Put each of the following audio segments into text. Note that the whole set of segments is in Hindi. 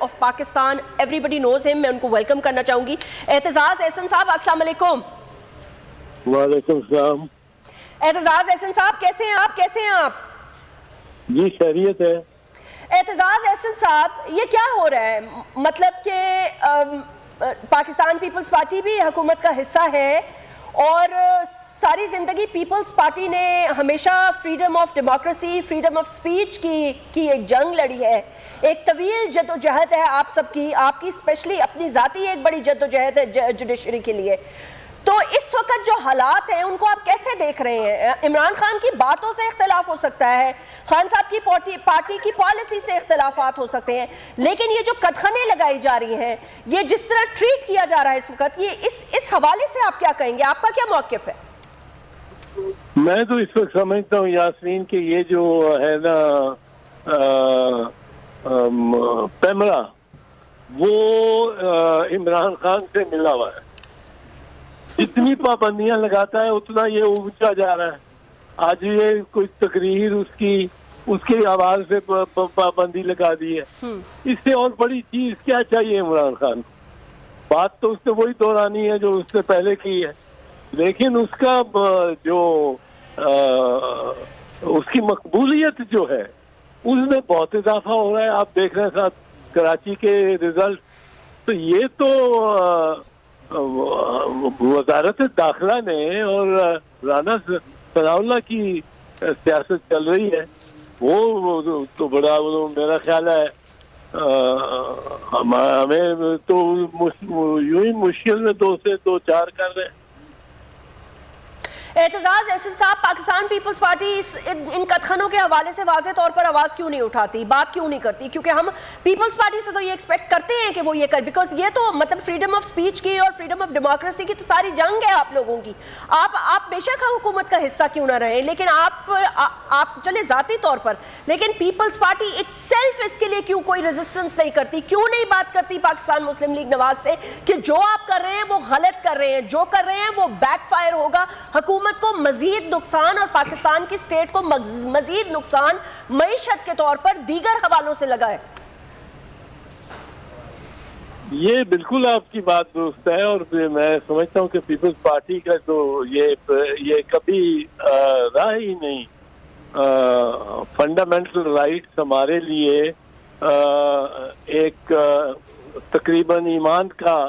Of Pakistan, everybody knows him. मैं उनको वेलकम करना चाहूंगी। एतजाज एहसन साहब, अस्सलाम वालेकुम। वालेकुम सलाम। एतजाज एहसन साहब, कैसे हैं आप? कैसे हैं आप? जी खैरियत है। एतजाज एहसन साहब, ये क्या हो रहा है? मतलब कि पाकिस्तान पीपल्स पार्टी भी हुकूमत का हिस्सा है और सारी ज़िंदगी पीपल्स पार्टी ने हमेशा freedom of democracy, freedom of speech की एक जंग लड़ी है। एक तवील जदोजहद है आप सबकी, आपकी स्पेशली अपनी ज़ाती एक बड़ी जदोजहद है जुडिशरी के लिए। तो इस वक्त जो हालात हैं उनको आप कैसे देख रहे हैं? इमरान खान की बातों से इख्तलाफ हो सकता है, खान साहब की पार्टी की पॉलिसी से इख्तलाफात हो सकते हैं, लेकिन ये जो कदखने लगाई जा रही हैं, ये जिस तरह ट्रीट किया जा रहा है इस वक्त, ये इस हवाले से आप क्या कहेंगे? आपका क्या मौक़िफ़ है? मैं तो इस वक्त समझता हूँ यास्मीन कि ये जो है ना पैमरा, वो इमरान खान से मिला हुआ है। जितनी पाबंदियां लगाता है उतना ये ऊंचा जा रहा है। आज ये कोई तकरीर उसकी आवाज से पाबंदी लगा दी है। इससे और बड़ी चीज क्या चाहिए इमरान खान को? बात तो उसने वही दोहरानी है जो उसने पहले की है, लेकिन उसका जो उसकी मकबूलियत जो है उसमें बहुत इजाफा हो रहा है। आप देख रहे हैं साथ कराची के रिजल्ट, तो ये तो वजारत दाखिला ने और राना सनाउल्लाह की सियासत चल रही है। वो तो बड़ा मेरा ख्याल है हमें तो यूं ही मुश्किल में 2 से 2 4 कर रहे हैं। एतजाज एहसन साहब, पाकिस्तान पीपल्स पार्टी इन कथनों के हवाले से वाज़े तौर पर आवाज़ क्यों नहीं उठाती, बात क्यों नहीं करती? क्योंकि हम पीपल्स पार्टी से तो ये एक्सपेक्ट करते हैं कि वो ये कर, बिकॉज ये तो मतलब फ्रीडम ऑफ स्पीच की और फ्रीडम ऑफ डेमोक्रेसी की तो सारी जंग है आप लोगों की। आप बेशक हुकूमत का हिस्सा क्यों ना रहे, लेकिन आप चले ज़ाती तौर पर, लेकिन पीपल्स पार्टी इटसेल्फ इसके लिए क्यों कोई रेजिस्टेंस नहीं करती? क्यों नहीं बात करती पाकिस्तान मुस्लिम लीग नवाज से कि जो आप कर रहे हैं वो गलत कर रहे हैं, जो कर रहे हैं वो बैकफायर होगा, हुकूमत को मजीद नुकसान और पाकिस्तान की स्टेट को मजीद नुकसान मईशत के तौर पर दीगर हवालों से लगा है? ये बिल्कुल आपकी बात दुरुस्त है और मैं समझता हूँ कि पीपल्स पार्टी का तो ये कभी रहा ही नहीं। फंडामेंटल राइट्स हमारे लिए एक तकरीबन ईमान का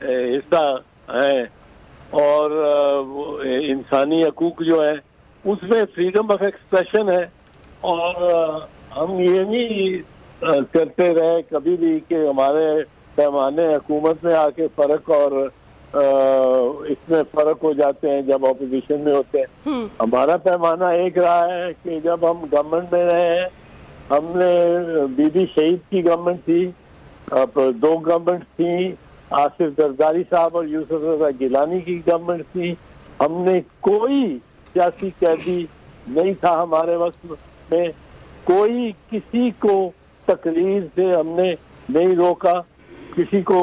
हिस्सा है और इंसानी हकूक जो है उसमें फ्रीडम ऑफ एक्सप्रेशन है। और हम ये नहीं करते रहे कभी भी कि हमारे पैमाने हुकूमत में आके फर्क और इसमें फर्क हो जाते हैं जब ऑपोजिशन में होते हैं। हमारा पैमाना एक रहा है कि जब हम गवर्नमेंट में रहे हैं, हमने बीबी शहीद की गवर्नमेंट थी, अब 2 गवर्नमेंट थी, आसिफ जरदारी साहब और यूसुफ रजा गिलानी की गवर्नमेंट थी। हमने कोई सियासी कैदी नहीं था हमारे वक्त में, कोई किसी को तकरीर से हमने नहीं रोका, किसी को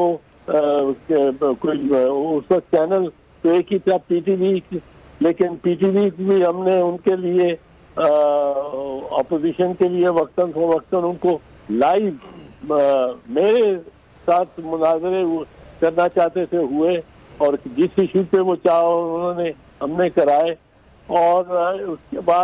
कोई उस वक्त चैनल तो एक ही था पीटीवी, लेकिन पीटीवी भी हमने उनके लिए अपोजिशन के लिए वक्तन फवक्तन उनको लाइव मेरे साथ मुनाजरे करना चाहते थे हुए और जिस इशू पे वो चाहा उन्होंने हमने कराए। और उसके बाद